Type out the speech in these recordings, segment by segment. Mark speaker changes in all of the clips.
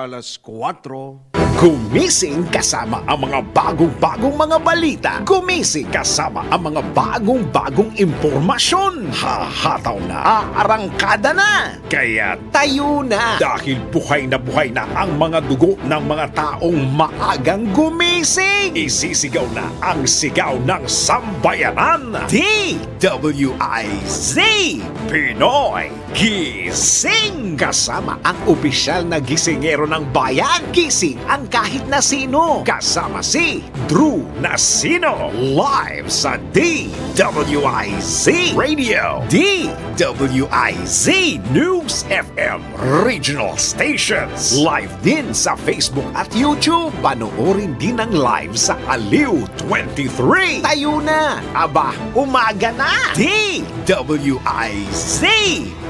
Speaker 1: alas 4. Gumising kasama ang mga bagong-bagong mga balita. Gumising kasama ang mga bagong-bagong impormasyon. Hahataw na, arangkada na. Kaya tayo na. Dahil buhay na ang mga dugo ng mga taong maagang gumising. Isisigaw na ang sigaw ng sambayanan. DWIZ Pinoy Gising. Kasama ang opisyal na gisingero ng bayan. Gising ang kahit na sino. Kasama si Drew Nasino. Live sa DWIZ Radio, DWIZ News FM Regional Stations. Live din sa Facebook at YouTube. Panoorin din ang live sa Aliw 23. Tayo na. Aba, umaga na. DWIZ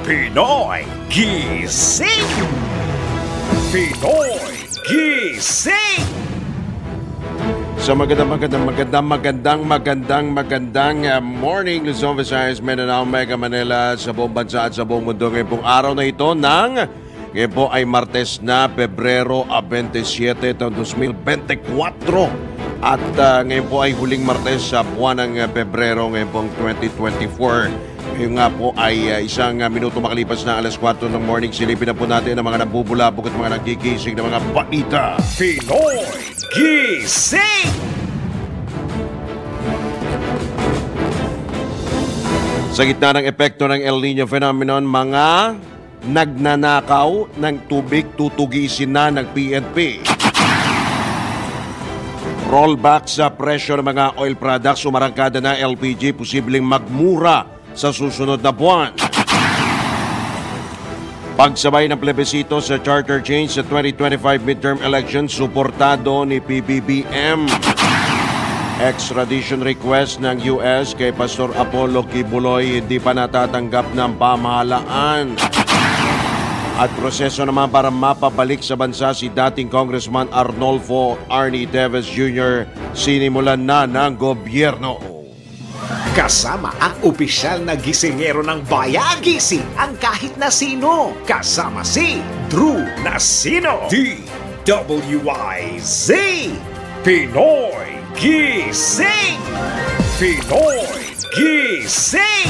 Speaker 1: Pinoy Gising. Pinoy Gising!
Speaker 2: So magandang morning Luzon, Visayas, Mindanao, Mega Manila, sa buong bansa at sa buong mundo. Ngayon pong araw na ito ngayon po ay Martes na, Pebrero 27, taong 2024. At ngayon po ay huling Martes sa buwan ng Pebrero, ngayon pong 2024. Ngayon nga po ay isang minuto makalipas na alas 4 ng morning. Silipin na po natin ang mga nabubulabog at mga nagkikising na mga balita.
Speaker 1: Pinoy Gising!
Speaker 2: Sa gitna ng epekto ng El Nino phenomenon, mga nagnanakaw ng tubig tutugisin na ng PNP. Rollback sa presyo ng mga oil products, umarangkada na LPG, posibleng magmura sa susunod na buwan. Pagsabay ng plebisito sa charter change sa 2025 midterm elections, suportado ni PBBM. Extradition request ng US kay Pastor Apollo Kibuloy hindi pa natatanggap ng pamahalaan. At proseso naman para mapabalik sa bansa si dating Congressman Arnolfo Arnie Teves Jr. sinimulan na ng gobyerno.
Speaker 1: Kasama ang opisyal na gisingero ng bayan. Gising ang kahit na sino. Kasama si Drew Nasino. DWIZ Pinoy Gising. Pinoy Gising.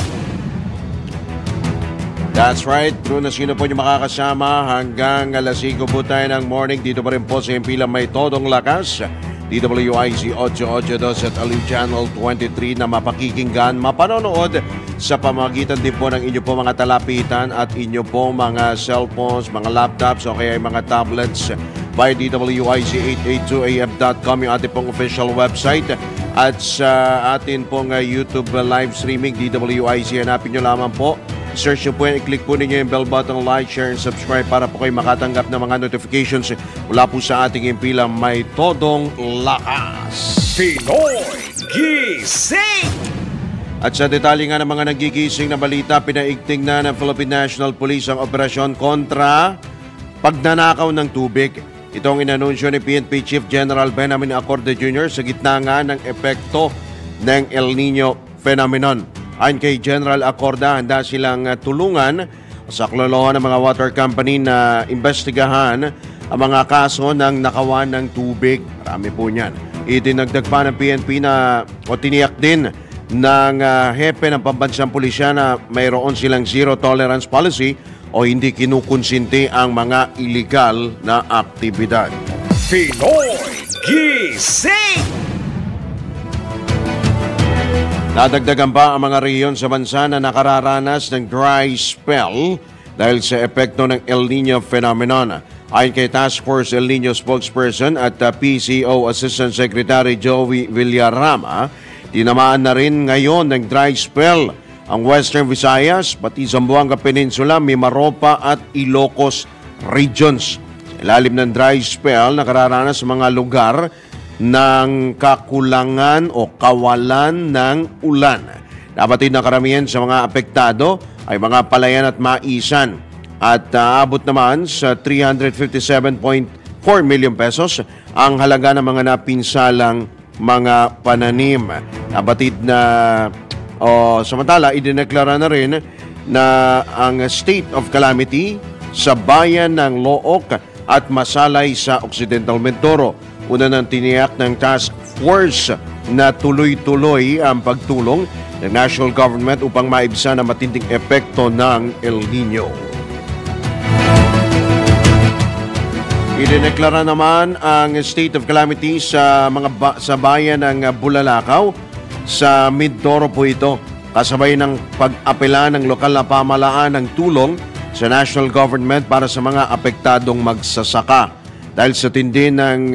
Speaker 2: That's right, Drew Nasino po yung makakasama hanggang alas 5 po tayo ng morning. Dito pa rin po sa Impila May Todong Lakas, DWIZ 882 at Aliw Channel 23 na mapakikinggan, mapanonood sa pamagitan din po ng inyo po mga talapitan at inyo po mga cellphones, mga laptops o kaya mga tablets by DWIZ882am.com, yung ating pong official website, at sa atin pong YouTube live streaming DWIZ. Hanapin nyo lamang po, search nyo po yan, i-click po ninyo yung bell button, like, share, and subscribe para po kayo makatanggap ng mga notifications mula po sa ating Impila May Todong Lakas.
Speaker 1: Pinoy Gising!
Speaker 2: At sa detalye nga ng mga nagigising na balita, pinaigting na ng Philippine National Police ang operasyon kontra pagnanakaw ng tubig. Itong inanunsyo ni PNP Chief General Benjamin Acorde Jr. sa gitna nga ng epekto ng El Nino phenomenon. Ayon kay General Acorda, handa silang tulungan sa klolohan ng mga water company na imbestigahan ang mga kaso ng nakawan ng tubig. Marami po niyan. Idinagdag pa ng PNP na o tiniyak din ng hepe ng pambansang pulisya na mayroon silang zero tolerance policy o hindi kinukonsinti ang mga illegal na aktibidad.
Speaker 1: Pinoy Gising!
Speaker 2: Nadagdagan pa ang mga rehiyon sa bansa na nakararanas ng dry spell dahil sa epekto ng El Nino phenomenon. Ayon kay Task Force El Nino spokesperson at PCO Assistant Secretary Joey Villarama, tinamaan na rin ngayon ng dry spell ang Western Visayas, pati Zamboanga Peninsula, Mimaropa at Ilocos regions. Sa ilalim ng dry spell, nakararanas sa mga lugar ng kakulangan o kawalan ng ulan. Dapat din na karamihan sa mga apektado ay mga palayan at maisan at aabot naman sa 357.4 million pesos ang halaga ng mga napinsalang mga pananim. Nabatid na samantala, idineklara na rin na ang state of calamity sa bayan ng Looc at masalay sa Occidental Mindoro. Una nang tiniyak ng task force na tuloy-tuloy ang pagtulong ng national government upang maibsan ang matinding epekto ng El Nino. Idineklara naman ang state of calamity sa sa bayan ng Bulalakaw. Sa Mindoro po ito, kasabay ng pag-apela ng lokal na pamahalaan ng tulong sa national government para sa mga apektadong magsasaka. Dahil sa tindi ng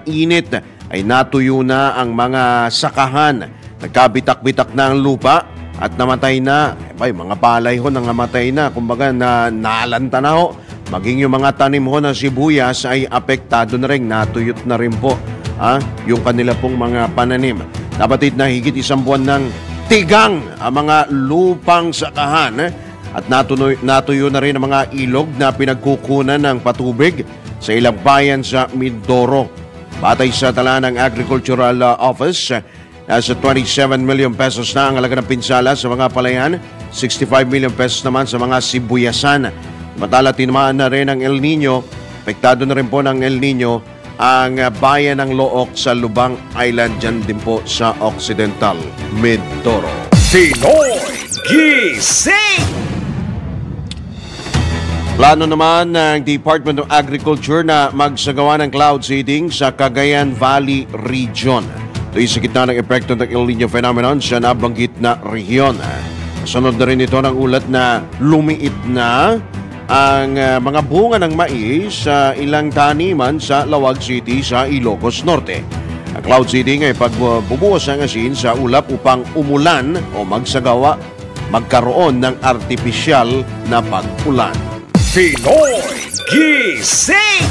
Speaker 2: init ay natuyo na ang mga sakahan. Nagkabitak-bitak na ang lupa at namatay na. Mga palay ho nangamatay na. Kumbaga naalanta na ho. Maging yung mga tanim ho ng sibuyas ay apektado na rin. Natuyot na rin po yung kanila pong mga pananim. Nabatid na higit 1 buwan ng tigang ang mga lupang sakahan at natuyo na rin ang mga ilog na pinagkukunan ng patubig sa ilang bayan sa Mindoro. Batay sa tala ng Agricultural Office, nasa 27 million pesos na ang halaga ng pinsala sa mga palayan, 65 million pesos naman sa mga sibuyasan. Matala tinamaan na rin ang El Nino, apektado na rin po ng El Nino ang bayan ng Look sa Lubang Island, dyan din po sa Occidental Mindoro.
Speaker 1: Pinoy Gising!
Speaker 2: Plano naman ng Department of Agriculture na magsagawa ng cloud seeding sa Cagayan Valley Region. Ito ay sa gitna ng epekto ng El Nino phenomenon sa nabanggit na rehiyon. Kasunod na rin ito ng ulat na lumiit na ang mga bunga ng mais sa ilang taniman sa Lawag City sa Ilocos Norte. Ang cloud seeding ay pagbubuhos ng asin sa ulap upang umulan o magkaroon ng artipisyal na pag-ulan.
Speaker 1: Pinoy Gising!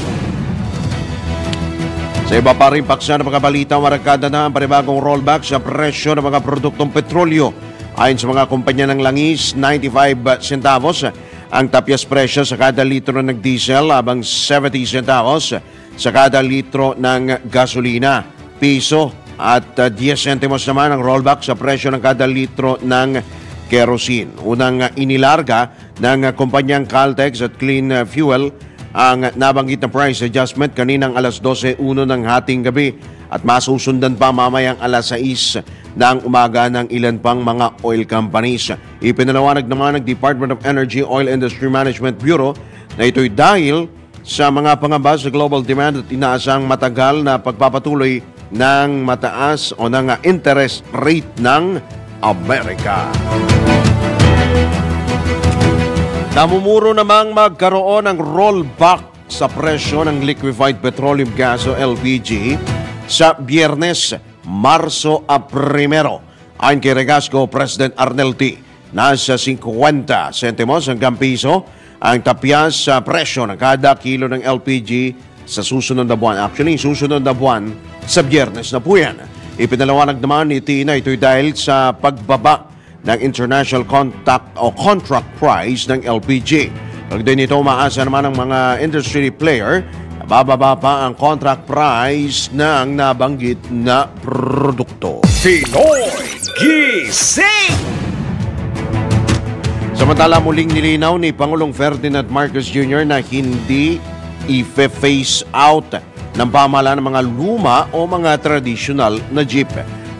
Speaker 2: Sa iba pa rin paksa ng mga balita, maragkada na ang panibagong rollback sa presyo ng mga produktong petrolyo. Ayon sa mga kumpanya ng langis, 95 centavos ang tapyas presyo sa kada litro ng diesel, habang 70 centavos sa kada litro ng gasolina. Piso at 10 centimos naman ang rollback sa presyo ng kada litro ng kerosene. Unang inilarga ng kumpanyang Caltex at Clean Fuel ang nabanggit na price adjustment kaninang alas 12:01 ng hating gabi at masusundan pa mamayang alas 6 ng umaga ng ilan pang mga oil companies. Ipinalawanag naman ng Department of Energy Oil Industry Management Bureau na ito'y dahil sa mga pangamba sa global demand at inaasang matagal na pagpapatuloy ng mataas o ng interest rate ng Amerika. Namumuro namang magkaroon ng rollback sa presyo ng liquefied petroleum gas o LPG sa Biyernes, Marso 1. Ayon kay Regasco President Arnel T., nasa 50 centimos hanggang piso ang tapyas sa presyo ng kada kilo ng LPG sa susunod na buwan. Actually, susunod na buwan sa Biyernes na po yan. Ipinalawanag naman ni T na ito'y dahil sa pagbaba ng international contract price ng LPG. Pagdating nito, umaasa naman ng mga industry player na bababa pa ang contract price ng nabanggit na produkto.
Speaker 1: Pinoy Gising!
Speaker 2: Samantala, muling nilinaw ni Pangulong Ferdinand Marcos Jr. na hindi i-phase out ng pamahalaan ng mga luma o mga traditional na jeep.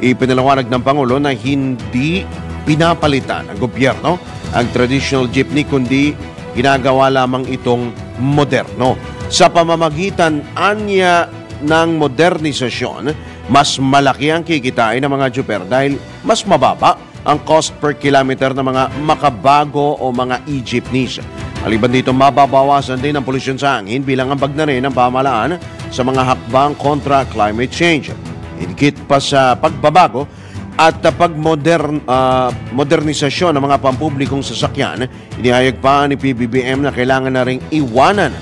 Speaker 2: Ipinalawanag ng Pangulo na hindi pinapalitan ng gobyerno ang traditional jeepney kundi ginagawa lamang itong moderno. Sa pamamagitan anya ng modernisasyon, mas malaki ang kikitain ng mga jeeper dahil mas mababa ang cost per kilometer ng mga makabago o mga e-jeepneys. Maliban dito, mababawasan din ang polusyon sa hangin bilang ambag na rin ng pamahalaan sa mga hakbang kontra climate change. Higit pa sa pagbabago at modernisasyon ng mga pampublikong sasakyan, inihayag pa ni PBBM na kailangan na ring iwanan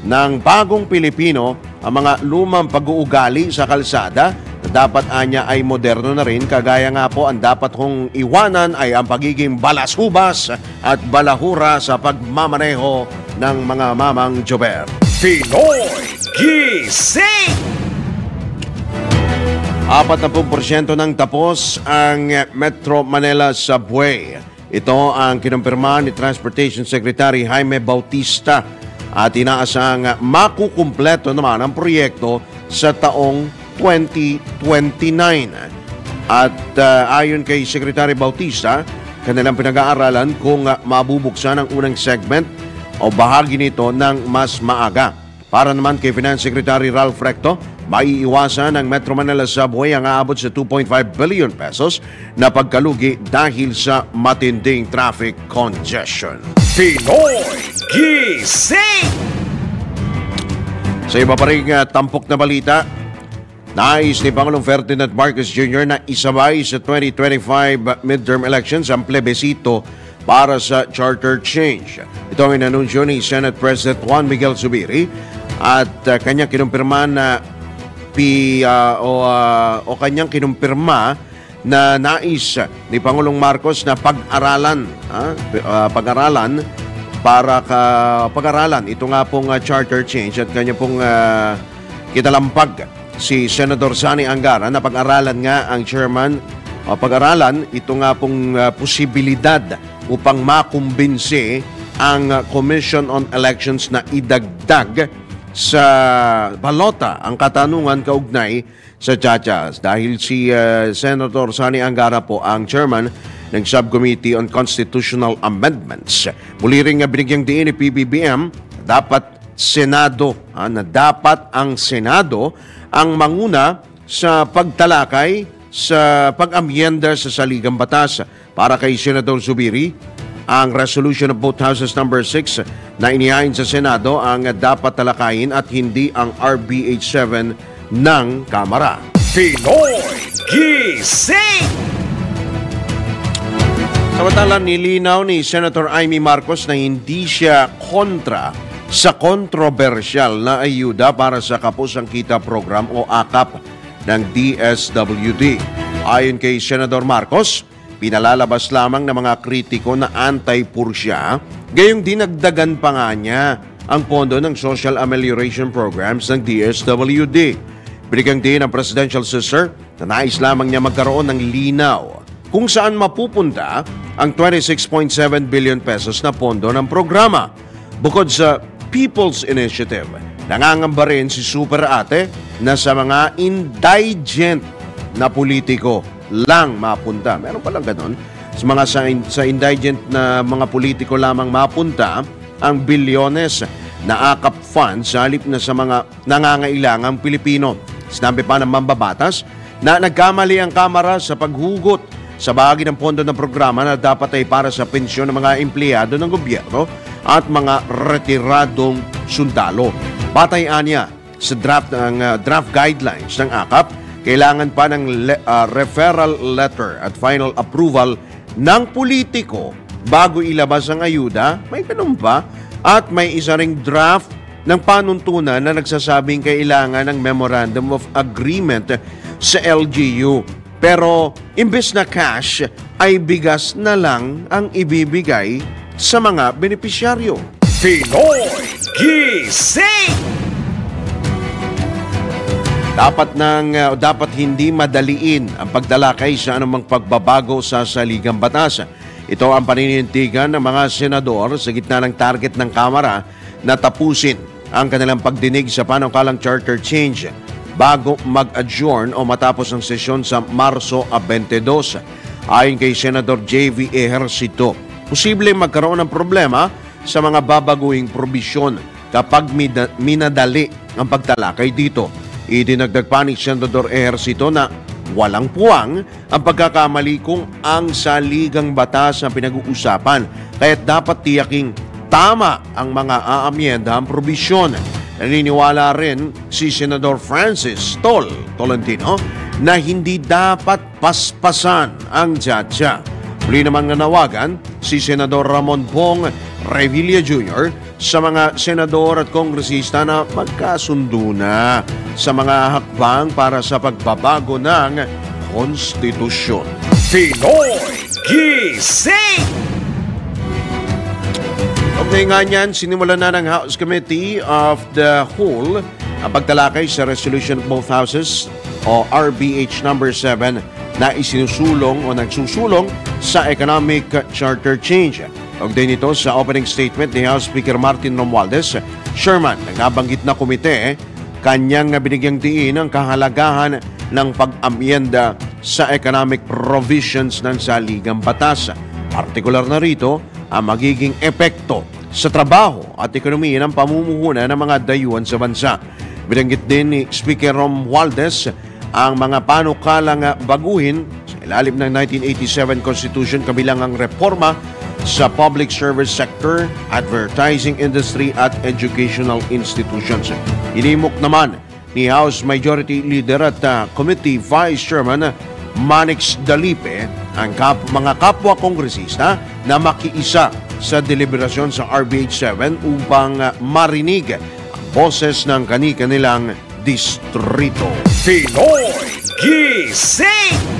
Speaker 2: ng bagong Pilipino ang mga lumang pag-uugali sa kalsada na dapat anya ay moderno na rin. Kagaya nga po, ang dapat kong iwanan ay ang pagiging balas-hubas at balahura sa pagmamaneho ng mga mamang jober.
Speaker 1: Pinoy Gising!
Speaker 2: 40% nang tapos ang Metro Manila Subway. Ito ang kinumpirma ni Transportation Secretary Jaime Bautista at inaasang makukumpleto naman ang proyekto sa taong 2029. At ayon kay Secretary Bautista, kanilang pinag-aaralan kung mabubuksan ang unang segment o bahagi nito ng mas maaga. Para naman kay Finance Secretary Ralph Recto, maiiwasan ng Metro Manila Subway ang aabot sa 2.5 billion pesos na pagkalugi dahil sa matinding traffic congestion.
Speaker 1: Pinoy Gising!
Speaker 2: Sa iba pa rin tampok na balita, nais ni Pangulong Ferdinand Marcos Jr. na isabay sa 2025 midterm elections ang plebisito para sa charter change. Ito ang inanunsyo ni Senate President Juan Miguel Zubiri at kanyang kinumpirma na kanyang kinumpirma na nais ni Pangulong Marcos na pag-aralan ito nga pong charter change at kanya pong kitalampag si Senador Sani Angara na pag-aralan nga ang chairman pag-aralan ito nga pong posibilidad upang makumbinsi ang Commission on Elections na idagdag sa balota ang katanungan kaugnay sa Chachas dahil si Senator Sani Angara po ang chairman ng Subcommittee on Constitutional Amendments. Muli rin binigyang diin ni PBBM dapat ang Senado ang manguna sa pagtalakay sa pag-amyenda sa saligang batas. Para kay Senador Zubiri, ang Resolution of Both Houses number 6 na inihain sa Senado ang dapat talakayin at hindi ang RBH 7 ng Kamara.
Speaker 1: Pinoy Gising!
Speaker 2: Samantala, nilinaw ni Senator Amy Marcos na hindi siya kontra sa kontrobersyal na ayuda para sa Kapusang Kita Program o AKAP ng DSWD. Ayon kay Senador Marcos, pinalalabas lamang ng mga kritiko na anti-Pursya, gayong dinagdagan pa nga niya ang pondo ng Social Amelioration Programs ng DSWD. Binigyang din ang presidential sister na nais lamang niya magkaroon ng linaw kung saan mapupunta ang 26.7 billion pesos na pondo ng programa. Bukod sa People's Initiative, nangangamba rin si Super Ate na sa mga indigent na politiko lang mapunta. Meron palang ganon. Sa indigent na mga politiko lamang mapunta ang bilyones na AKAP funds sa halip na sa mga nangangailangang Pilipino. Sinabi pa ng mambabatas na nagkamali ang Kamara sa paghugot sa bahagi ng pondo ng programa na dapat ay para sa pensyon ng mga empleyado ng gobyerno at mga retiradong sundalo. Batayan niya sa draft guidelines ng AKAP, kailangan pa ng referral letter at final approval ng politiko bago ilabas ang ayuda. May ganun pa. At may isa ring draft ng panuntunan na nagsasabing kailangan ng Memorandum of Agreement sa LGU. Pero imbes na cash ay bigas na lang ang ibibigay sa mga benepisyaryo.
Speaker 1: Pinoy Gising!
Speaker 2: Dapat hindi madaliin ang pagtalakay sa anumang pagbabago sa saligang batas. Ito ang paninindigan ng mga senador sa gitna ng target ng Kamara na tapusin ang kanilang pagdinig sa panukalang charter change bago mag-adjourn o matapos ang sesyon sa Marso 22. Ayon kay Senador J.V. Ejercito, posible magkaroon ng problema sa mga babaguhing probisyon kapag minadali ang pagtalakay dito. Idinagdag pa ni Senador Ejercito na walang puwang ang pagkakamali kung ang saligang batas ang pinag-uusapan, kaya't dapat tiyaking tama ang mga aamyendahang probisyon. Naniniwala rin si Senador Francis Tolentino na hindi dapat paspasan ang Chacha. Muli naman nanawagan si Senador Ramon Bong Revilla Jr. sa mga senador at kongresista na magkasundo na sa mga hakbang para sa pagbabago ng konstitusyon.
Speaker 1: Pinoy Gising!
Speaker 2: Okay nga niyan, sinimulan na ng House Committee of the Whole ang pagtalakay sa Resolution of Both Houses o RBH number 7 na isinusulong o nagsusulong sa Economic Charter Change. Kaugnay nito sa opening statement ni House Speaker Martin Romualdez, Sherman, nagnabanggit na komite, kanyang binigyang diin ang kahalagahan ng pag-amyenda sa economic provisions ng saligang batas. Partikular na rito ang magiging epekto sa trabaho at ekonomiya ng pamumuhunan ng mga dayuhan sa bansa. Binanggit din ni Speaker Romualdez ang mga panukalang baguhin sa ilalim ng 1987 Constitution kabilang ang reforma sa public service sector, advertising industry at educational institutions. Inimok naman ni House Majority Leader at Committee Vice Chairman Manix Dalipe ang mga kapwa kongresista na makiisa sa deliberasyon sa RBH 7 upang marinig ang boses ng kani-kanilang distrito.
Speaker 1: Pinoy Gising!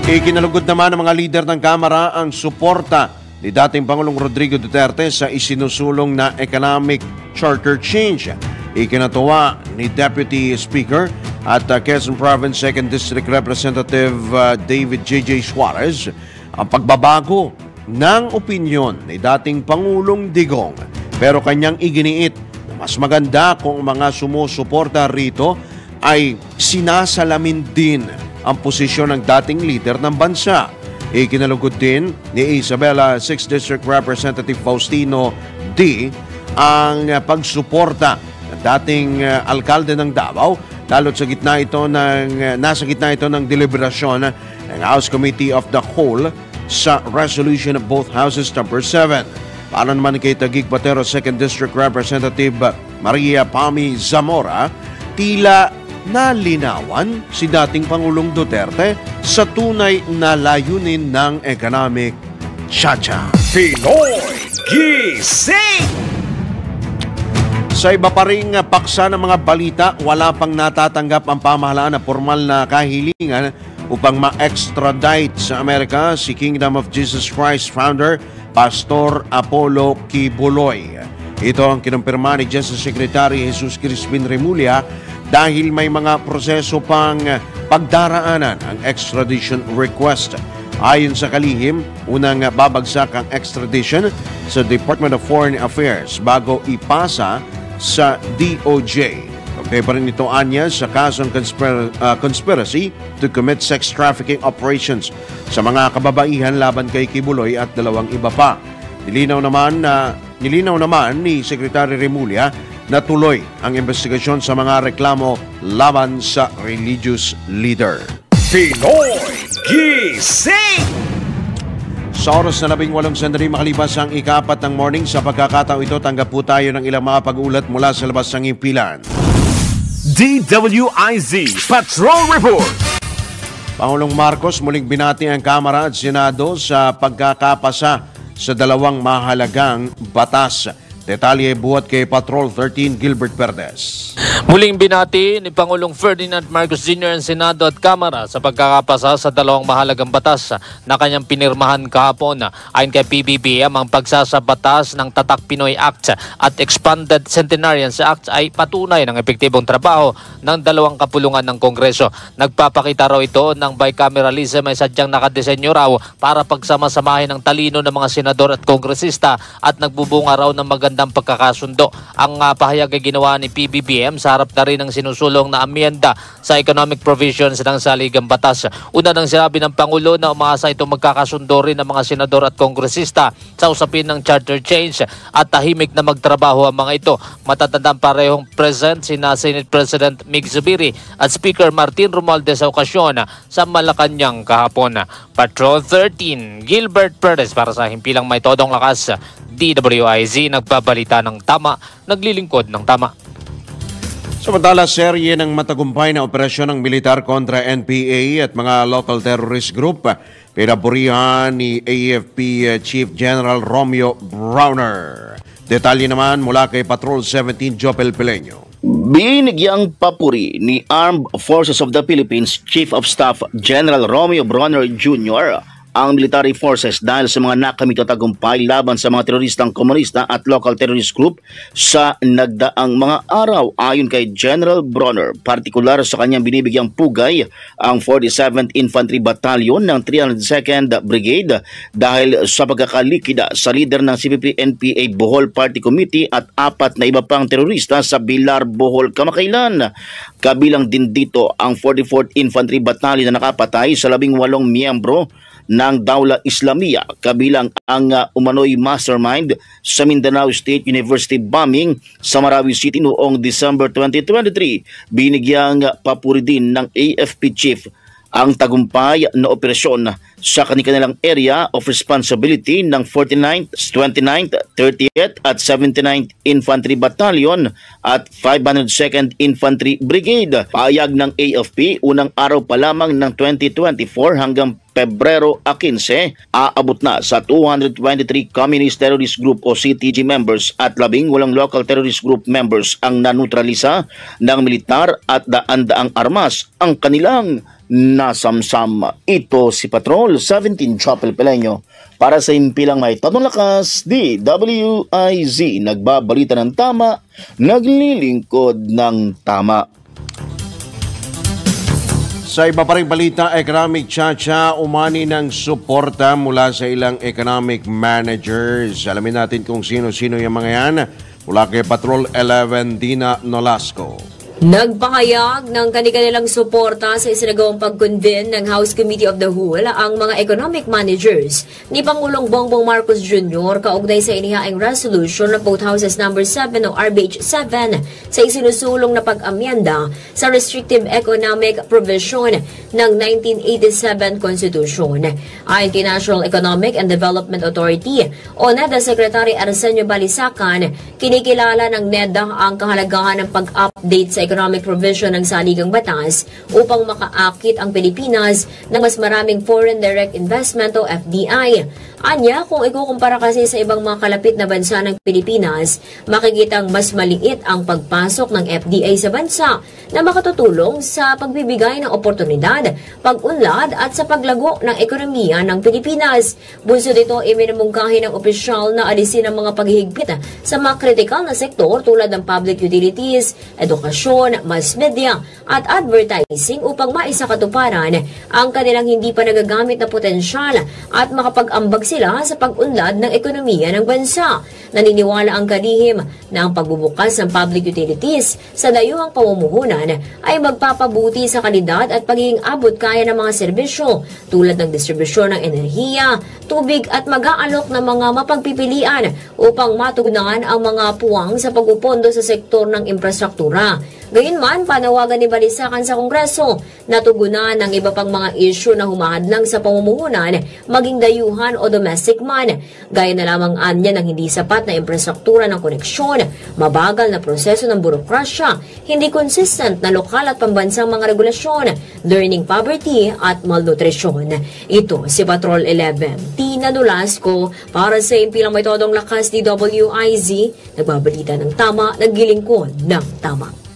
Speaker 2: Ikinalugod naman ng mga lider ng Kamara ang suporta ni dating Pangulong Rodrigo Duterte sa isinusulong na economic charter change. Ikinatuwa ni Deputy Speaker at Quezon Province 2nd District Representative David J.J. Suarez ang pagbabago ng opinyon ni dating Pangulong Digong. Pero kanyang iginiit na mas maganda kung mga sumusuporta rito ay sinasalamin din ang posisyon ng dating leader ng bansa. Ikinalugod din ni Isabela 6th District Representative Faustino D. ang pagsuporta ng dating alkalde ng Davao lalo't nasa gitna ito ng deliberasyon ng House Committee of the Whole sa resolution of both houses number 7. Para naman kay Taguig Batero 2nd District Representative Maria Pami Zamora, tila nalinawan si dating Pangulong Duterte sa tunay na layunin ng economic tsa-tsa.
Speaker 1: Pinoy Gising!
Speaker 2: Sa iba pa ring paksa ng mga balita, wala pang natatanggap ang pamahalaan na formal na kahilingan upang ma-extradite sa Amerika si Kingdom of Jesus Christ founder Pastor Apollo Kibuloy. Ito ang kinumpirma ni Justice Secretary Jesus Crispin Remulla dahil may mga proseso pang pagdaraanan ang extradition request. Ayon sa kalihim, unang babagsak ang extradition sa Department of Foreign Affairs bago ipasa sa DOJ. Pagkaya pa rin ito anya sa kasong conspiracy to commit sex trafficking operations sa mga kababaihan laban kay Kibuloy at dalawang iba pa. Nilinaw naman ni Secretary Remulla na tuloy ang investigasyon sa mga reklamo laban sa religious leader.
Speaker 1: Pinoy Gising!
Speaker 2: Sa oras na 18 sandali makalipas ang ika-4 ng morning, sa pagkakataon ito, tanggap po tayo ng ilang mga pag-uulat mula sa labas ng impilan.
Speaker 1: DWIZ Patrol Report!
Speaker 2: Pangulong Marcos muling binati ang Kamara at Senado sa pagkakapasa sa dalawang mahalagang batas. Detalye buhat kay Patrol 13 Gilbert Perdes.
Speaker 3: Muling binati ni Pangulong Ferdinand Marcos Jr. ang Senado at Kamara sa pagkakapasa sa dalawang mahalagang batas na kanyang pinirmahan kahapon. Ayon kay PBBM, ang pagsasabatas ng Tatak Pinoy Act at Expanded Centenarians Act ay patunay ng epektibong trabaho ng dalawang kapulungan ng Kongreso. Nagpapakita raw ito ng bicameralism ay sadyang nakadesenyo raw para pagsamasamahin ng talino ng mga senador at kongresista at nagbubunga raw ng magandang pagkakasundo. Ang pahayag ay ginawa ni PBBM sa harap na rin ng sinusulong na amyenda sa economic provisions ng saligang batas. Una nang sinabi ng Pangulo na umaasa ito magkakasundo rin ng mga senador at kongresista sa usapin ng charter change at tahimik na magtrabaho ang mga ito. Matatandang parehong present sina Senate President Mig Zubiri at Speaker Martin Romualdez sa okasyon sa Malacanang kahapon. Patrol 13 Gilbert Perez para sa Himpilang May Todong Lakas. DWIZ, nagbabalita ng tama, naglilingkod ng tama.
Speaker 2: Samantala, serye ng matagumpay na operasyon ng militar kontra NPA at mga local terrorist group, pinaburihan ni AFP Chief General Romeo Browner. Detalye naman mula kay Patrol 17 Jopel Pileño.
Speaker 4: Binigyang papuri ni Armed Forces of the Philippines Chief of Staff General Romeo Browner Jr. ang military forces dahil sa mga nakamit na tagumpay laban sa mga teroristang komunista at local terrorist group sa nagdaang mga araw. Ayon kay General Bronner, partikular sa kanyang binibigyang pugay ang 47th Infantry Battalion ng 302nd Brigade dahil sa pagkakalikida sa leader ng CPP-NPA Bohol Party Committee at 4 na iba pang terorista sa Bilar, Bohol kamakailan. Kabilang din dito ang 44th Infantry Battalion na nakapatay sa 18 miyembro ng Dawla Islamia, kabilang ang umano'y mastermind sa Mindanao State University bombing sa Marawi City noong December 2023. Binigyang papuri din ng AFP chief ang tagumpay na operasyon sa kanilang area of responsibility ng 49th, 29th, 30th at 79th Infantry Battalion at 502nd Infantry Brigade. Payag ng AFP, unang araw pa lamang ng 2024 hanggang Pebrero 15, aabot na sa 223 Communist Terrorist Group o CTG members at 18 local terrorist group members ang nanutralisa ng militar at daan-daang armas ang kanilang nasamsam. Ito si Patrol 17 Chapel Pelenyo para sa Impilang May Tatong Lakas, DWIZ, nagbabalita ng tama, naglilingkod ng tama.
Speaker 2: Sa iba pa ring balita, economic chacha, umani ng suporta mula sa ilang economic managers. Alamin natin kung sino-sino yung mga yan. Mula kay Patrol 11, Dina Nolasco.
Speaker 5: Nagpahayag ng kanilang suporta sa isinagawang pag-convene ng House Committee of the Whole ang mga economic managers ni Pangulong Bongbong Marcos Jr. kaugnay sa inihaing resolution ng both houses number 7 o RBH 7 sa isinusulong na pag-amyenda sa restrictive economic provision ng 1987 Constitution. Ayon kay National Economic and Development Authority o NEDA Secretary Arsenio Balisacan, kinikilala ng NEDA ang kahalagahan ng pag-update sa economic provision ng saligang batas upang makaakit ang Pilipinas ng mas maraming foreign direct investment o FDI. Anya, kung ikukumpara kasi sa ibang mga kalapit na bansa ng Pilipinas, makikitang mas maliit ang pagpasok ng FDI sa bansa na makatutulong sa pagbibigay ng oportunidad, pag-unlad at sa paglago ng ekonomiya ng Pilipinas. Bunso dito iminamungkahi ng opisyal na alisin ang mga paghihigpit sa mga kritikal na sektor tulad ng public utilities, edukasyon, mass media at advertising upang maisakatuparan ang kanilang hindi pa nagagamit na potensyal at makapag-ambag sila sa pag-unlad ng ekonomiya ng bansa. Naniniwala ang kalihim na ang pagbubukas ng public utilities sa dayuhang pamumuhunan ay magpapabuti sa kalidad at pagiging abot kaya ng mga serbisyo tulad ng distribusyon ng enerhiya, tubig at mag-aalok ng mga mapagpipilian upang matugunan ang mga puwang sa pagpupondo sa sektor ng infrastruktura. Gayunman, panawagan ni Balisacan sa Kongreso na tugunan ng iba pang mga isyu na humahadlang sa pamumuhunan, maging dayuhan o domestic man. Gaya na lamang anya ng hindi sapat na infrastruktura ng koneksyon, mabagal na proseso ng burokrasya, hindi consistent na lokal at pambansang mga regulasyon, learning poverty at malnutrisyon. Ito si Patrol 11, Tina Nolasco para sa Impilang May Todong Lakas, DWIZ, nagbabalita ng tama, naglilingkod ng tama.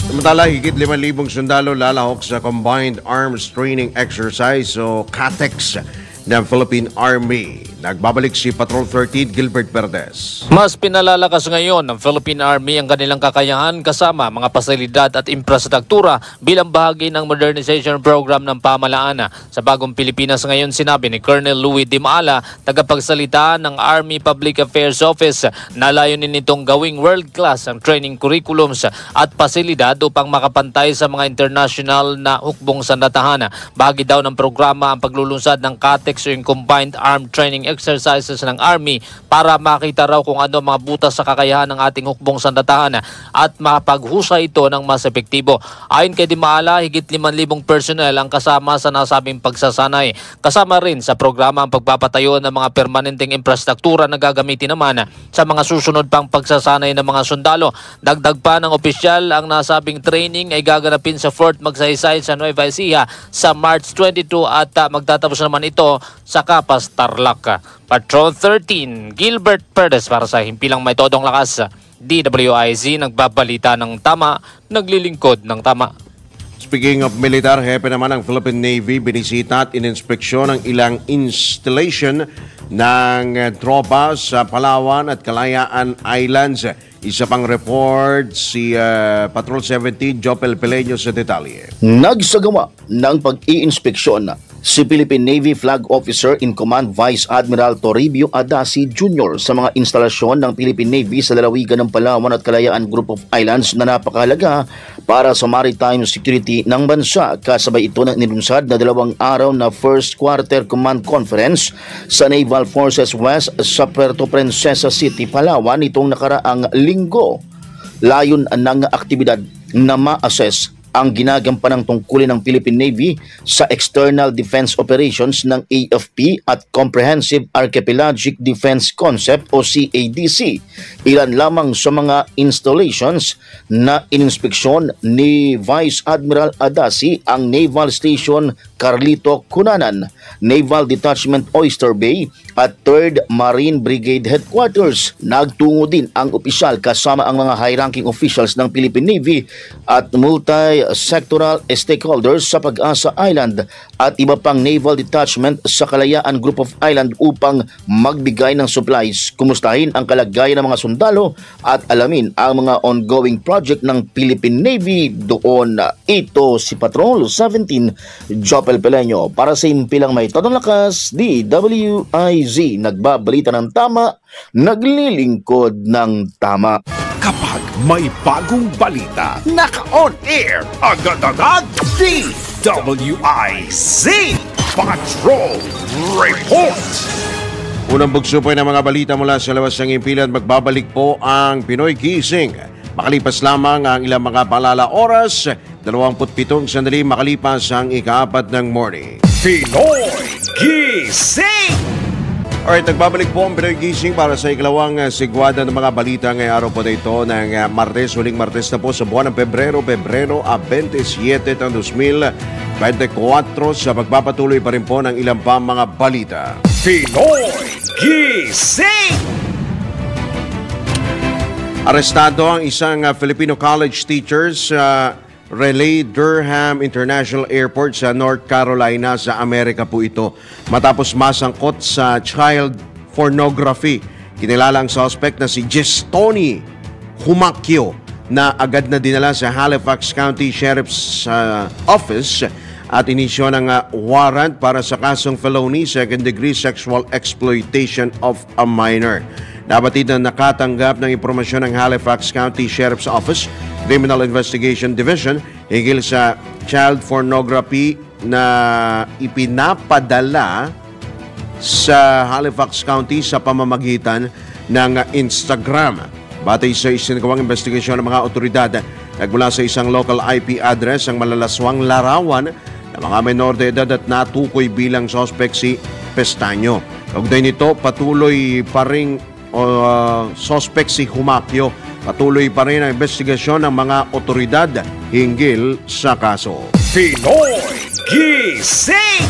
Speaker 2: Samantala, higit 5,000 sundalo lalahok sa Combined Arms Training Exercise o CATEX ng Philippine Army. Nagbabalik si Patrol 13, Gilbert Verdes.
Speaker 3: Mas pinalalakas ngayon ng Philippine Army ang kanilang kakayahan kasama mga pasilidad at infrastruktura bilang bahagi ng modernization program ng pamahalaan. Sa bagong Pilipinas ngayon, sinabi ni Colonel Louis Dimala, tagapagsalita ng Army Public Affairs Office, na layunin nitong gawing world-class ang training curriculums at pasilidad upang makapantay sa mga international na hukbong sandatahan. Bahagi daw ng programa ang paglulunsad ng CATEX o yung Combined Armed Training Exercises ng Army para makita raw kung ano mga butas sa kakayahan ng ating hukbong sandatahan at mapaghusay ito ng mas epektibo. Ayon kay Dimala, higit 5,000 personnel ang kasama sa nasabing pagsasanay. Kasama rin sa programa ang pagpapatayo ng mga permanenteng infrastruktura na gagamitin naman sa mga susunod pang pagsasanay ng mga sundalo. Dagdag pa ng opisyal, ang nasabing training ay gaganapin sa Fort Magsaysay sa Nueva Ecija sa March 22 at magtatapos naman ito sa Capas, Tarlac. Patrol 13, Gilbert Verdes para sa Himpilang May Todong Lakas, DWIZ, nagbabalita ng tama, naglilingkod ng tama.
Speaker 2: Speaking of militar, hepe naman ng Philippine Navy, binisita at ininspeksyon ang ilang installation ng tropa sa Palawan at Kalayaan Islands. Isa pang report si Patrol 17, Jopel Peleño sa detalye.
Speaker 4: Nagsagawa ng pag-iinspeksyon si Philippine Navy Flag Officer in Command Vice Admiral Toribio Adasi Jr. sa mga instalasyon ng Philippine Navy sa lalawigan ng Palawan at Kalayaan Group of Islands na napakahalaga para sa maritime security ng bansa. Kasabay ito ng nilunsad na 2 araw na First Quarter Command Conference sa Naval Forces West sa Puerto Princesa City, Palawan itong nakaraang linggo. Layon ng aktibidad na ma-assess ang ginagampanang tungkulin ng Philippine Navy sa External Defense Operations ng AFP at Comprehensive Archipelagic Defense Concept o CADC. Ilan lamang sa mga installations na ininspeksyon ni Vice Admiral Adasi ang Naval Station Carlito Cunanan, Naval Detachment Oyster Bay at 3rd Marine Brigade Headquarters. Nagtungo din ang opisyal kasama ang mga high-ranking officials ng Philippine Navy at multi-sectoral stakeholders sa Pag-asa Island at iba pang naval detachment sa Kalayaan Group of Island upang magbigay ng supplies, kumustahin ang kalagayan ng mga sundalo at alamin ang mga ongoing project ng Philippine Navy doon. Ito si Patrol 17, Jopel Peleño para sa Impilang May Todong Lakas, DWIZ. Nagbabalita ng tama, naglilingkod ng tama.
Speaker 1: Kapag may bagong balita, naka-on air, agad-agad, DWIZ Patrol Report.
Speaker 2: Unang bugsupoy ng mga balita mula sa labas ng impilan, magbabalik po ang Pinoy Gising. Makalipas lamang ang ilang mga palala oras, 27 sandali makalipas ang ika-4 ng morning.
Speaker 1: Pinoy Gising!
Speaker 2: Alright, nagbabalik po ang Pinoy Gising para sa ikalawang sigwada ng mga balita ngayong araw po na ito ng Martes, huling Martes na po sa buwan ng Pebrero 27 ng 2024 sa pagpapatuloy pa rin po ng ilang pa mga balita.
Speaker 1: Pinoy Gising!
Speaker 2: Arestado ang isang Filipino college teacher sa Raleigh Durham International Airport sa North Carolina sa Amerika po ito matapos masangkot sa child pornography. Kinilala ang suspect na si Gestoni Humacchio na agad na dinala sa Halifax County Sheriff's Office at inisyo ng warrant para sa kasong felony, second-degree sexual exploitation of a minor. Nabatid na nakatanggap ng impormasyon ng Halifax County Sheriff's Office Criminal Investigation Division hingil sa child pornography na ipinapadala sa Halifax County sa pamamagitan ng Instagram. Batay sa isinagawang investigasyon ng mga otoridad, nagmula sa isang local IP address ang malalaswang larawan ng mga menor de edad at natukoy bilang suspect si Pestaño. Kaugnay nito, patuloy pa ring suspect si Humacchio. Patuloy pa rin ang investigasyon ng mga otoridad hinggil sa kaso.
Speaker 1: Pinoy Gising!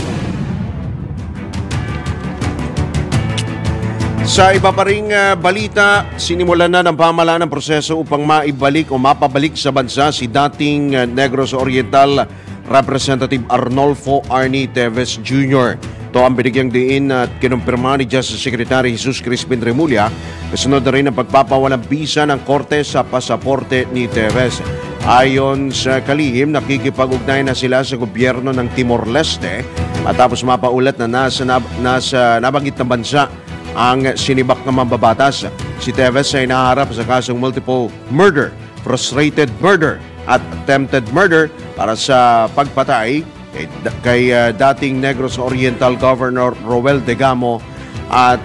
Speaker 2: Sa iba pa ring balita, sinimulan na ng pamahalaan ng proseso upang maibalik o mapabalik sa bansa si dating Negros Oriental Representative Arnolfo Arnie Teves Jr. Ito ang binigyang diin at kinumpirma ni Justice Secretary Jesus Crispin Remulla kasunod na rin ang pagpapawalang bisa ng korte sa pasaporte ni Teves. Ayon sa kalihim, nakikipag-ugnay na sila sa gobyerno ng Timor-Leste matapos mapaulat na nasa nabanggit na bansa ang sinibak na mambabatas. Si Teves ay naharap sa kasong multiple murder, frustrated murder at attempted murder para sa pagpatay kay dating Negros Oriental Governor Roel Degamo at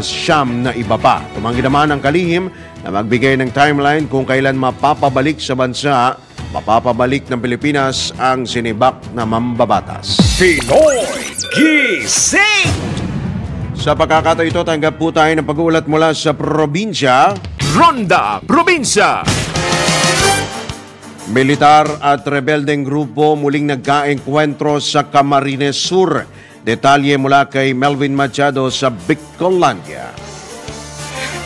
Speaker 2: siyam na iba pa. Tumanggi naman ang kalihim na magbigay ng timeline kung kailan mapapabalik sa bansa, mapapabalik ng Pilipinas ang sinibak na mambabatas.
Speaker 1: Pinoy Gising!
Speaker 2: Sa pagkakataon ito, tanggap po tayo ng pag-uulat mula sa probinsya.
Speaker 1: Ronda Probinsya!
Speaker 2: Militar at rebeldeng grupo muling nagkaengkwentro sa Camarines Sur. Detalye mula kay Melvin Machado sa Bicollandia.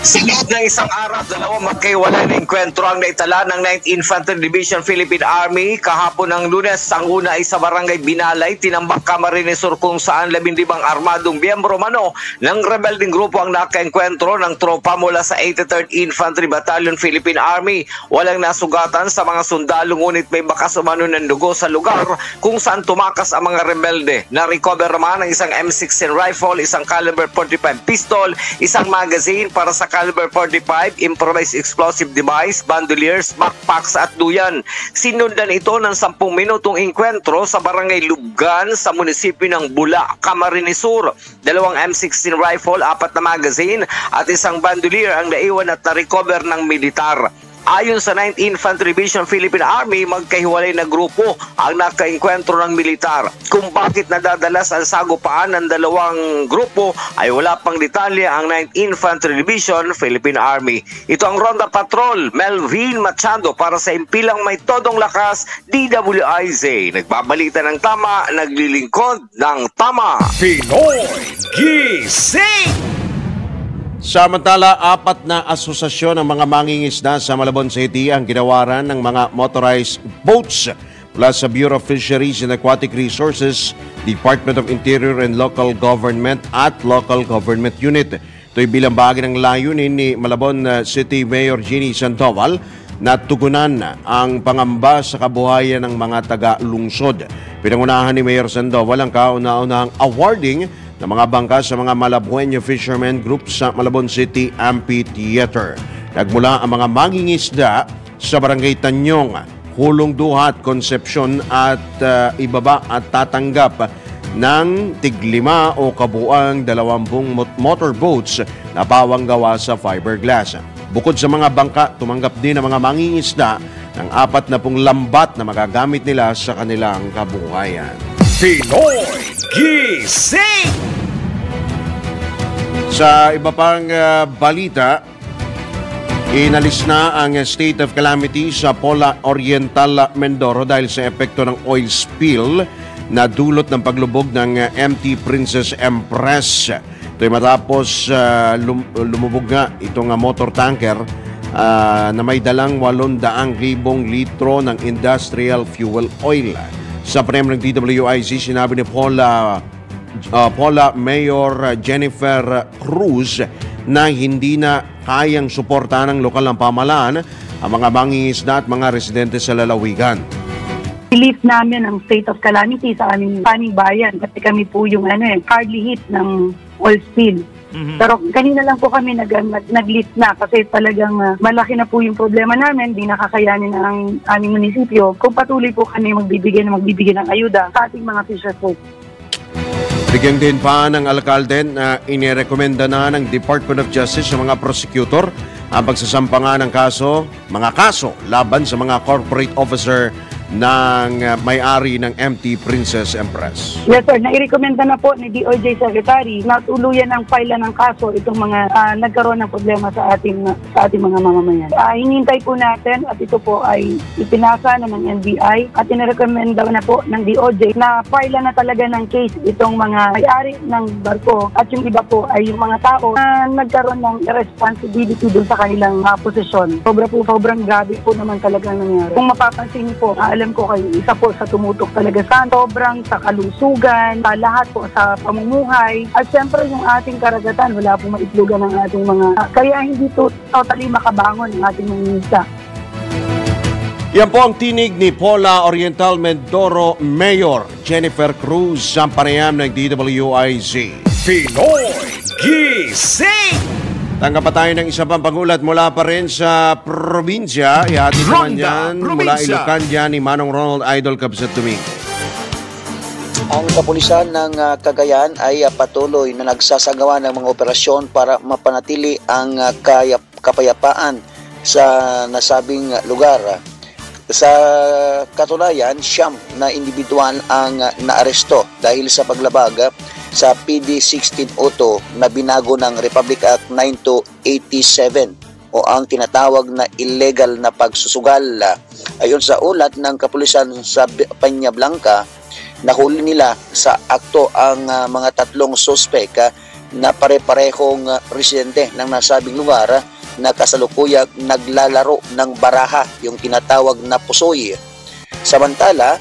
Speaker 6: Sa loob ng isang araw, dalawang magkaiwalay na enkwentro ang naitala ng 9th Infantry Division Philippine Army kahapon ng Lunes. Ang una ay sa Barangay Binalay, tinambak Camarines Sur kung saan 15 armadong miyembro mano ng rebelding grupo ang nakaenkwentro ng tropa mula sa 83rd Infantry Battalion Philippine Army. Walang nasugatan sa mga sundalo ngunit may bakas umano ng dugo sa lugar kung saan tumakas ang mga rebelde. Na-recover naman ang isang M16 rifle, isang caliber 45 pistol, isang magazine para sa caliber 45, improvised explosive device, bandoliers, backpacks at duyan. Sinundan ito ng 10 minutong enkwentro sa Barangay Lubgan sa munisipyo ng Bula, Camarines Sur. Dalawang M16 rifle, 4 na magazine at isang bandolier ang naiwan at na-recover ng militar. Ayon sa 9th Infantry Division Philippine Army, magkahiwalay na grupo ang nakaenkwentro ng militar. Kung bakit nadadalas ang sagupaan ng dalawang grupo ay wala pang detalye ang 9th Infantry Division Philippine Army. Ito ang Ronda Patrol, Melvin Machado para sa impilang may todong lakas, DWIZ. Nagbabalita ng tama, naglilingkod ng tama.
Speaker 1: Pinoy Gising!
Speaker 2: Samantala, 4 na asosasyon ng mga mangingisda sa Malabon City ang ginawaran ng mga motorized boats mula sa Bureau of Fisheries and Aquatic Resources, Department of Interior and Local Government at Local Government Unit. Ito'y bilang bahagi ng layunin ni Malabon City Mayor Jeannie Sandoval na tugunan ang pangamba sa kabuhayan ng mga taga-lungsod. Pinangunahan ni Mayor Sandoval ang kauna-unahang awarding ng mga bangka sa mga Malabueño Fishermen Group sa Malabon City Amphitheater. Nagmula ang mga mangingisda sa Barangay Tanyong, Hulong Duhat, Concepcion at ibaba at tatanggap ng tig-5 o kabuang 20 motorboats na pawang gawa sa fiberglass. Bukod sa mga bangka, tumanggap din ang mga mangingisda ng 40 lambat na magagamit nila sa kanilang kabuhayan.
Speaker 1: Pinoy Gising!
Speaker 2: Sa iba pang balita, inalis na ang state of calamity sa Pola Oriental, Mindoro dahil sa epekto ng oil spill na dulot ng paglubog ng MT Princess Empress. Ito'y matapos lumubog nga itong motor tanker na may dalang 800,000 litro ng industrial fuel oil. Sa panayam ng DWIZ, sinabi ni Pola Mayor Jennifer Cruz na hindi na kayang suportahan ng lokal ng pamahalaan ang mga mangingisda at mga residente sa lalawigan.
Speaker 7: Relief namin ang state of calamity sa aming bayan kasi kami po yung hardly hit ng oil spill. Pero kanina lang po kami nag-lift na kasi talagang malaki na po yung problema namin, di nakakayanin ang aming munisipyo. Kung patuloy po kami magbibigay ng ayuda sa ating mga fisher folk.
Speaker 2: Bigyan din pa ng alkalde na inirekomenda na ng Department of Justice sa mga prosecutor ang pagsasampa nga ng mga kaso laban sa mga corporate officer ng may-ari ng MT Princess Empress.
Speaker 7: Yes sir, nairekomenda na po ni DOJ Secretary na tuluyan ang file ng kaso itong mga nagkaroon ng problema sa ating mga mamamayan. Hinihintay po natin at ito po ay ipinasa na ng NBI at inirekomenda na po ng DOJ na file na talaga ng case itong mga may-ari ng barko at yung iba po ay yung mga tao na nagkaroon ng responsibility dun sa kanilang posisyon. Sobrang grabe po naman talaga nangyari. Kung mapapansin niyo po, alam ko kayo, isa po sa tumutok talaga sa sobrang sa kalusugan, sa lahat po sa pamumuhay. At siyempre yung ating karagatan, wala pong maitlugan ng ating mga, kaya hindi totally makabangon ang ating mga isda.
Speaker 2: Yan po ang tinig ni Pola Oriental Mindoro Mayor Jennifer Cruz sa panayam ng DWIZ.
Speaker 1: Pinoy Gising!
Speaker 2: Tanggap pa tayo ng isa pang pangulat mula pa rin sa probinsya. Ihatid naman yan mula Ilocan dyan ni Manong Ronald Idol Cabzat Domingo.
Speaker 8: Ang kapulisan ng Cagayan ay patuloy na nagsasagawa ng mga operasyon para mapanatili ang kapayapaan sa nasabing lugar. Sa katunayan, 9 na individual ang naaresto dahil sa paglabag sa PD 1602 na binago ng Republic Act 9287 o ang tinatawag na illegal na pagsusugal. Ayon sa ulat ng kapulisan sa Peña Blanca, nahuli nila sa akto ang mga 3 suspek na pare-parehong residente ng nasabing lugar na kasalukuyang naglalaro ng baraha, yung tinatawag na pusoy. Samantala,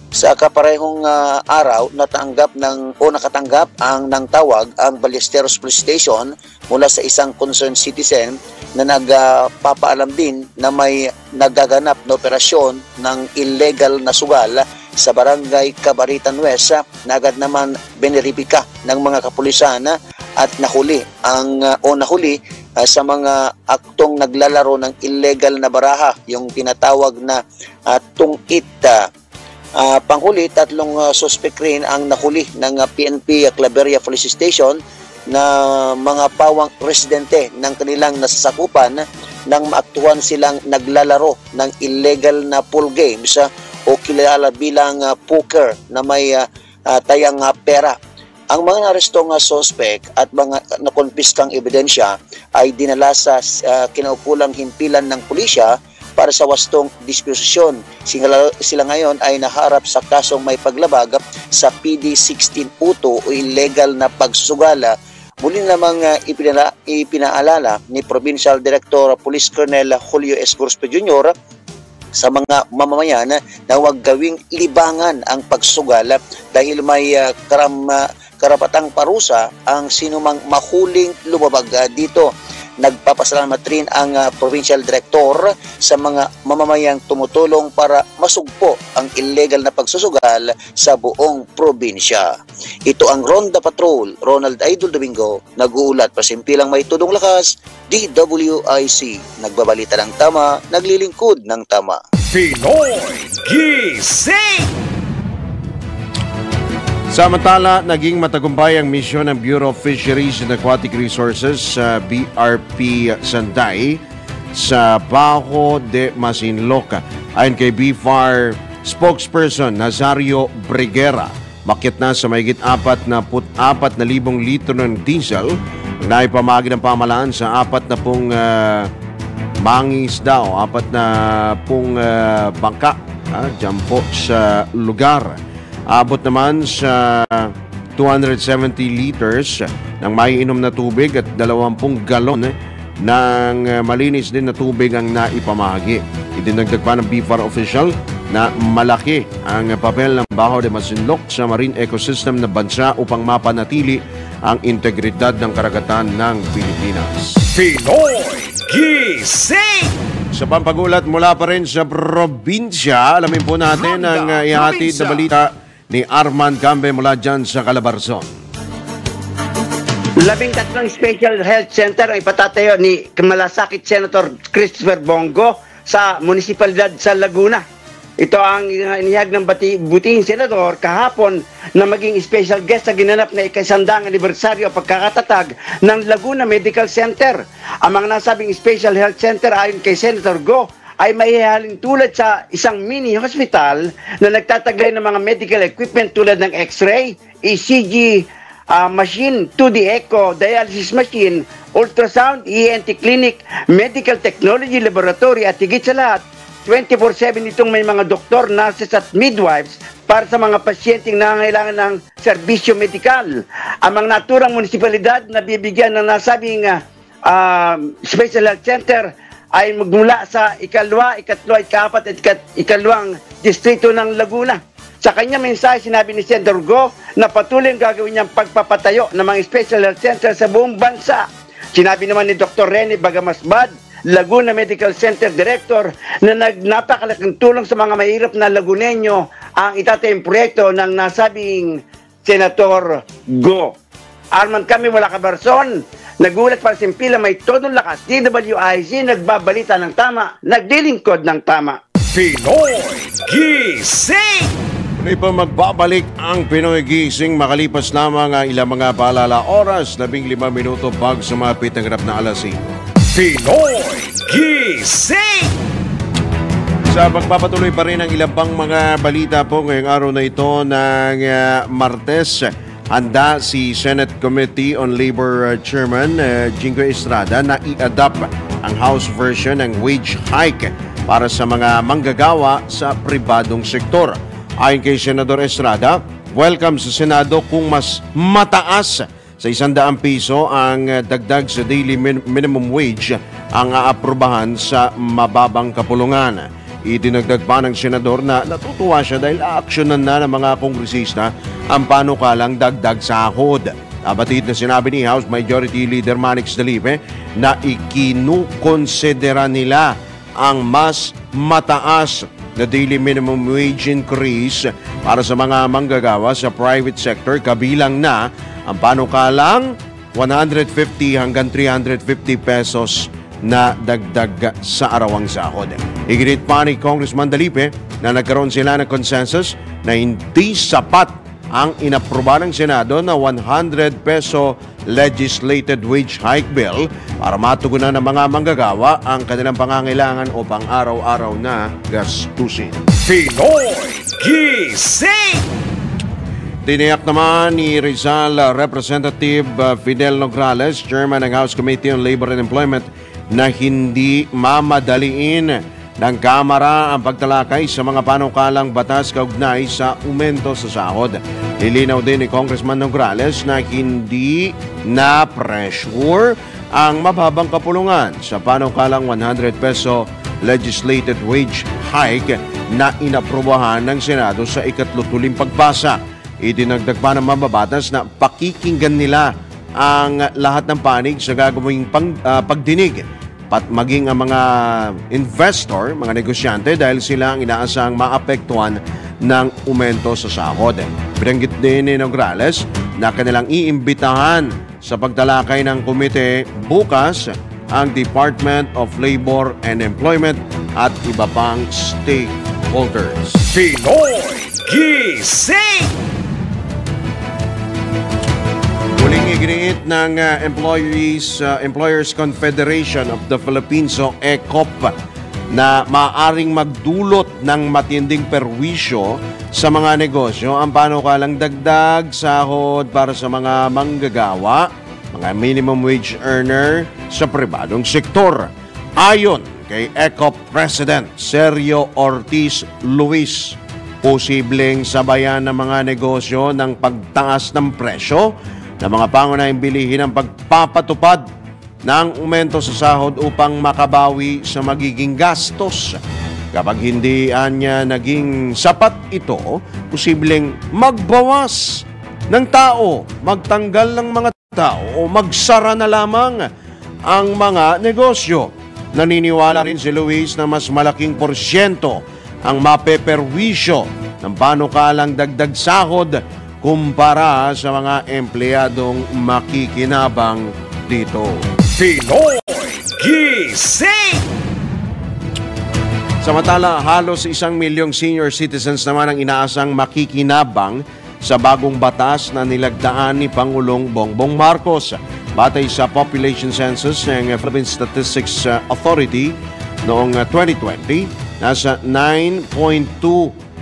Speaker 8: sa kaparehong araw, nakatanggap ng tawag ang Ballesteros Police Station mula sa isang concerned citizen na nagpapaalam din na may nagaganap na operasyon ng illegal na sugal sa barangay Cabaritan West, na agad naman beneripika ng mga kapulisan at nahuli sa mga aktong naglalaro ng illegal na baraha, yung tinatawag na tungit. Panghuli, 3 suspect rin ang nahuli ng PNP Claveria Police Station na mga pawang residente ng kanilang nasasakupan nang maaktuhan silang naglalaro ng illegal na pool games o kilala bilang poker na may tayang pera. Ang mga narestong suspect at mga nakonpiskang ebidensya ay dinala sa kinaukulang himpilan ng pulisya para sa wastong disposisyon. Sila ngayon ay naharap sa kasong may paglabag sa PD 16 Uto o illegal na pagsusugal. Muli namang ipinaalala ni Provincial Director Police Colonel Julio S. Gorspe Jr. sa mga mamamayan na huwag gawing libangan ang pagsugal dahil may karapatang parusa ang sinumang mahuling lumabag dito. Nagpapasalamat rin ang Provincial Director sa mga mamamayang tumutulong para masugpo ang illegal na pagsusugal sa buong probinsya. Ito ang Ronda Patrol, Ronald Idol Domingo, nag-uulat pasimpilang may tudong lakas, DWIC, nagbabalita ng tama, naglilingkod ng tama.
Speaker 1: Pinoy Gising!
Speaker 2: Samantala, naging matagumpay ang misyon ng Bureau of Fisheries and Aquatic Resources sa BRP Sanday sa Bajo de Masinloc. Ayon kay BFAR spokesperson Nazario Briguera, makit na sa mahigit 44,000 litro ng diesel ang naipamahagi ng pamahalaan sa 40 mangingisda o 40 bangka dyan po sa lugar. Abot naman sa 270 liters ng maiinom na tubig at 20 galon ng malinis din na tubig ang naipamahagi. Idinagdag pa ng BFAR official na malaki ang papel ng Bajo de Masinloc sa marine ecosystem na bansa upang mapanatili ang integridad ng karagatan ng Pilipinas.
Speaker 1: Pinoy Gising!
Speaker 2: Sa pampagulat mula pa rin sa probinsya, alamin po natin ang ihatid na balita ni Arman Cambe mula dyan sa Calabarzon.
Speaker 9: 13 Special Health Center ang ipatatayo ni Malasakit Senator Christopher Bongo sa munisipalidad sa Laguna. Ito ang inihag ng butihing senador kahapon na maging special guest sa ginanap na ikasandang anibersaryo pagkakatatag ng Laguna Medical Center. Ang mga nasabing Special Health Center ayon kay Senator Go ay maihahalin tulad sa isang mini hospital na nagtataglay ng mga medical equipment tulad ng X-ray, ECG machine, 2D echo, dialysis machine, ultrasound, ENT clinic, medical technology laboratory at higit sa lahat, 24/7 itong may mga doktor, nurses at midwives para sa mga pasyenteng nangangailangan ng serbisyo medikal. Ang mga naturang munisipalidad na bibigyan ng nasabing Special Health Center ay magmula sa ikatlo, ikapat at ikalawang distrito ng Laguna. Sa kanya mensahe, sinabi ni Senator Go na patuloy ang gagawin niyang pagpapatayo ng mga Special Health Center sa buong bansa. Sinabi naman ni Dr. Rene Bagamasbad, Laguna Medical Center Director, na napakalaking tulong sa mga mahirap na Lagunenyo ang itatayong proyekto ng nasabing Senator Go. Arman kami mula Calabarzon, nagulat para simpila may todong lakas. DWIC, nagbabalita ng tama, naglilingkod ng tama.
Speaker 1: Pinoy Gising!
Speaker 2: Muli pa magbabalik ang Pinoy Gising makalipas lamang ang ilang mga paalala oras, 15 minuto bago sumapit ang ganap na alas 5.
Speaker 1: Pinoy Gising!
Speaker 2: Sa pagpapatuloy pa rin ang ilang pang mga balita po ngayong araw na ito ng Martes, handa si Senate Committee on Labor Chairman Jingo Estrada na i-adapt ang House version ng wage hike para sa mga manggagawa sa pribadong sektor. Ayon kay Senador Estrada, welcome sa Senado kung mas mataas sa 100 piso ang dagdag sa daily minimum wage ang aaprubahan sa mababang kapulungan. Idinagdag pa ng senador na natutuwa siya dahil aaksyonan na ng mga kongresista ang panukalang dagdag sahod. Abatid na sinabi ni House Majority Leader Manix Dalipe na ikinukonsidera nila ang mas mataas na daily minimum wage increase para sa mga manggagawa sa private sector, kabilang na ang panukalang 150 hanggang 350 pesos na dagdag sa arawang sahod. Iginit pa ni Congressman Dalipe na nagkaroon sila ng consensus na hindi sapat ang inaproba ng Senado na 100 peso legislated wage hike bill para matugunan ng mga manggagawa ang kanilang pangangailangan o pang-araw-araw na gastusin.
Speaker 1: Pinoy Gising!
Speaker 2: Tiniyak naman ni Rizal Representative Fidel Nograles, Chairman ng House Committee on Labor and Employment, na hindi mamadaliin ng Kamara ang pagtalakay sa mga panukalang batas kaugnay sa aumento sa sahod. Nilinaw din ni Congressman Nograles na hindi na pressure ang mababang kapulungan sa panukalang 100 peso legislated wage hike na inaprubahan ng Senado sa ikatlutuling pagbasa. Idinagdag pa ng mababatas na pakikinggan nila ang lahat ng panig sa gagawing pagdinig, maging ang mga investor, mga negosyante, dahil sila ang inaasahang maapektuhan ng aumento sa sahod. Binanggit din ni Nograles na kanilang iimbitahan sa pagtalakay ng komite bukas ang Department of Labor and Employment at iba pang stakeholders.
Speaker 1: Pinoy Gising!
Speaker 2: Muling iginiit ng Employers Confederation of the Philippines o ECOP na maaring magdulot ng matinding perwisyo sa mga negosyo ang panukalang dagdag sahod para sa mga manggagawa, mga minimum wage earner sa pribadong sektor. Ayon kay ECOP President Sergio Ortiz Luis, posibleng sabayan ng mga negosyo ng pagtaas ng presyo na mga pangunahing bilihin ang pagpapatupad ng aumento sa sahod upang makabawi sa magiging gastos. Kapag hindi niya naging sapat ito, posibleng magbawas ng tao, magtanggal ng mga tao o magsara na lamang ang mga negosyo. Naniniwala rin si Luis na mas malaking porsyento ang mapeperwisyo ng panukalang dagdag sahod kumpara sa mga empleyadong makikinabang dito.
Speaker 1: Pinoy Gising!
Speaker 2: Samantala, halos 1 milyong senior citizens naman ang inaasang makikinabang sa bagong batas na nilagdaan ni Pangulong Bongbong Marcos. Batay sa population census ng Philippine Statistics Authority noong 2020, nasa 9.2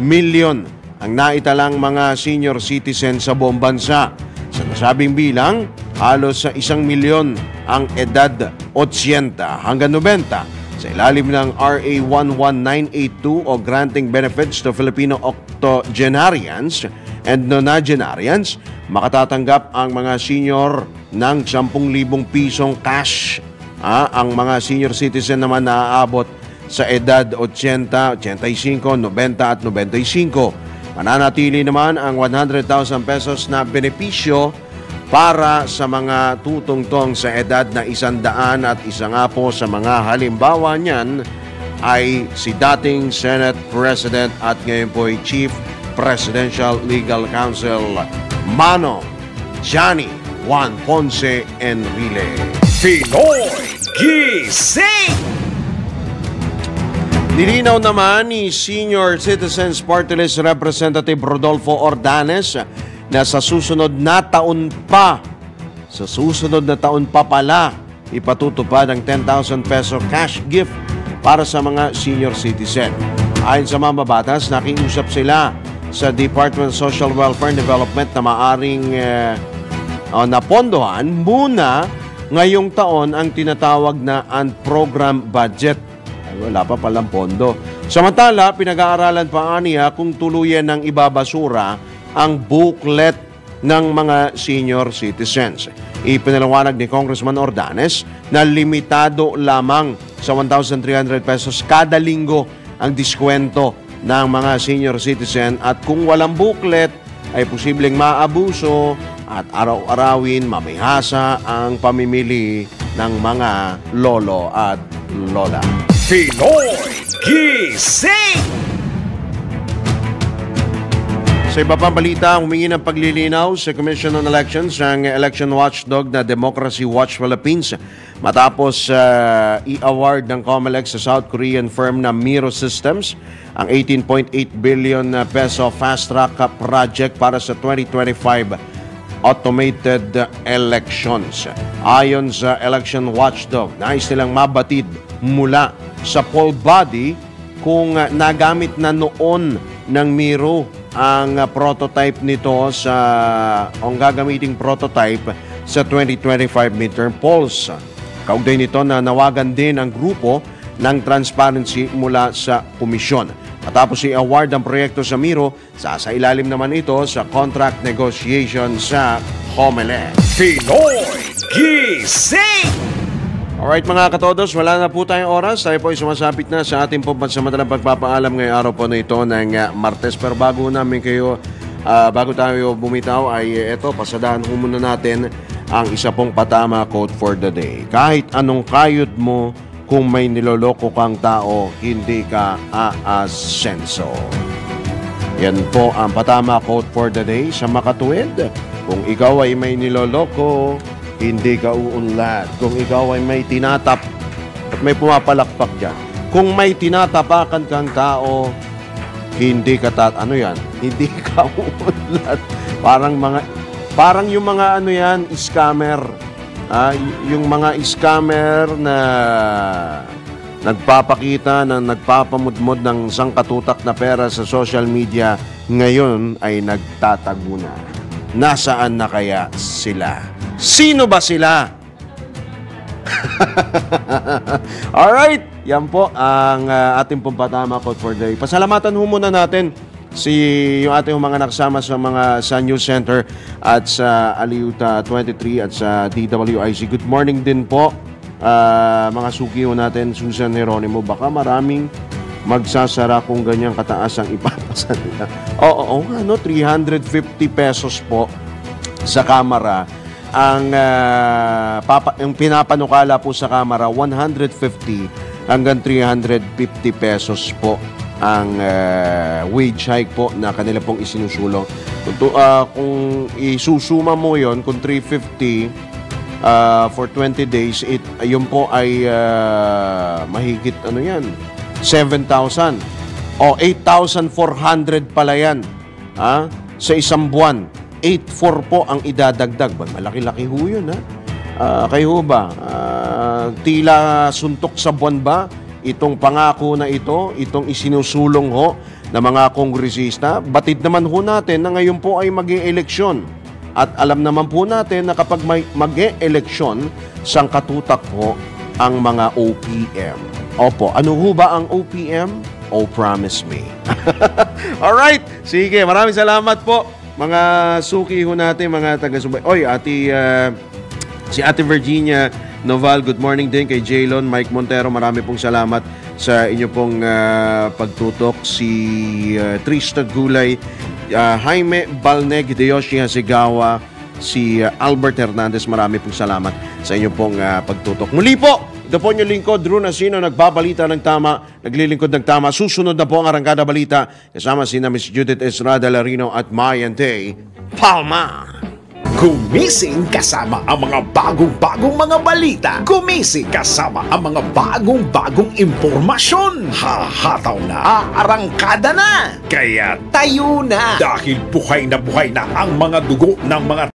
Speaker 2: million ang naitalang mga senior citizen sa buong bansa. Sa nasabing bilang, halos sa 1 milyon ang edad 80 hanggang 90 sa ilalim ng RA 11982 o Granting Benefits to Filipino Octogenarians and Nonagenarians. Makatatanggap ang mga senior ng 10,000 pisong cash. Ang mga senior citizen naman naaabot sa edad 80, 85, 90 at 95. Mananatili naman ang 100,000 pesos na benepisyo para sa mga tutungtong sa edad na 100 at isa nga po sa mga halimbawa niyan ay si dating Senate President at ngayon po ay Chief Presidential Legal Counsel Manong Johnny Juan Ponce Enrile.
Speaker 1: Pinoy Gising!
Speaker 2: Nilinaw naman ni Senior Citizens Party List Representative Rodolfo Ordanes na sa susunod na taon pa pala, ipatutupad ang 10,000 peso cash gift para sa mga senior citizen. Ayon sa mambabatas, nakiusap sila sa Department of Social Welfare and Development na maaring napondohan muna ngayong taon ang tinatawag na program budget. Wala pa palang pondo. Samantala, pinag-aaralan pa niya kung tuluyan ng ibabasura ang booklet ng mga senior citizens. Ipinaliwanag ni Congressman Ordanes na limitado lamang sa 1,300 pesos kada linggo ang diskwento ng mga senior citizen at kung walang booklet ay posibleng maabuso at araw-arawin mamihasa ang pamimili ng mga lolo at lola.
Speaker 1: Pinoy Gising!
Speaker 2: Sa iba pang balita, humingi ng paglilinaw sa Commission on Elections ang election watchdog na Democracy Watch Philippines matapos i-award ng COMELEC sa South Korean firm na Miro Systems ang 18.8 billion peso fast-track project para sa 2025 automated elections. Ayon sa election watchdog, nais nilang mabatid mula sa poll body kung nagamit na noon ng Miro ang prototype nito ang gagamiting prototype sa 2025 midterm polls. Kaugnay nito na nawagan din ang grupo ng transparency mula sa komisyon. Matapos i-award ang proyekto sa Miro, sasailalim naman ito sa contract negotiation sa COMELEC.
Speaker 1: Pinoy Gising!
Speaker 2: Alright mga katodos, wala na po tayong oras. Tayo po ay sumasapit na sa ating pagpapaalam ngayong araw po na ito ng Martes. Pero bago tayo bumitaw ay pasadahan po muna natin ang isa pong patama quote for the day. Kahit anong kayod mo, kung may niloloko kang tao, hindi ka aasenso. Yan po ang patama quote for the day sa makatuwid. Kung ikaw ay may niloloko, hindi ka uunlad. Kung ikaw ay may tinatap at may pumapalakpak dyan. Kung may tinatapakan kang tao, hindi ka hindi ka uunlad. Parang yung mga scammer. Yung mga scammer na nagpapakita na nagpapamudmod ng sangkatutak na pera sa social media, ngayon ay nagtatago na. Nasaan na kaya sila? Sino ba sila? Alright, yan po ang ating pong patama quote for the day. Pasalamatan ho muna natin yung ating mga nakasama sa News Center at sa Aliuta 23 at sa DWIC. Good morning din po mga suki ho natin, Susan Jeronimo. Baka maraming magsasara kung ganyang kataas ang ipapasa nila. Oo, 350 pesos po sa kamera. Ang pinapanukala po sa kamera, 150 hanggang 350 pesos po ang wage hike po na kanila pong isinusulong. Kung isusuma mo yon, kung 350 for 20 days, yun po ay mahigit 7,000 o 8,400 pala yan sa isang buwan. 8,400 po ang idadagdag. Malaki-laki ho yun, kayo ba? Tila suntok sa buwan ba itong pangako na itong isinusulong ho ng mga kongresista? Batid naman ho natin na ngayon po ay mag-e-eleksyon. At alam naman po natin na kapag mag-e-eleksyon, sangkatutak po ang mga OPM. Opo, ano ho ba ang OPM? Oh, promise me. Alright, sige, maraming salamat po. Mga suki ho natin, mga taga-subay. Si Ate Virginia Noval, good morning din kay Jaylon, Mike Montero, marami pong salamat sa inyo pong pagtutok. Si Trista Gulay, Jaime Balneg, Deyoshi Hasegawa, si Albert Hernandez, marami pong salamat sa inyo pong pagtutok. Muli po, ito po yung lingkod, Ron Asino, nagbabalita ng tama, naglilingkod ng tama. Susunod na po ang Arangkada Balita, kasama sina Miss Judith Estrada Larino at Mayan Day Palma.
Speaker 1: Gumising kasama ang mga bagong-bagong mga balita. Gumising kasama ang mga bagong-bagong impormasyon. Hahataw na, aarangkada na. Kaya tayo na. Dahil buhay na ang mga dugo ng mga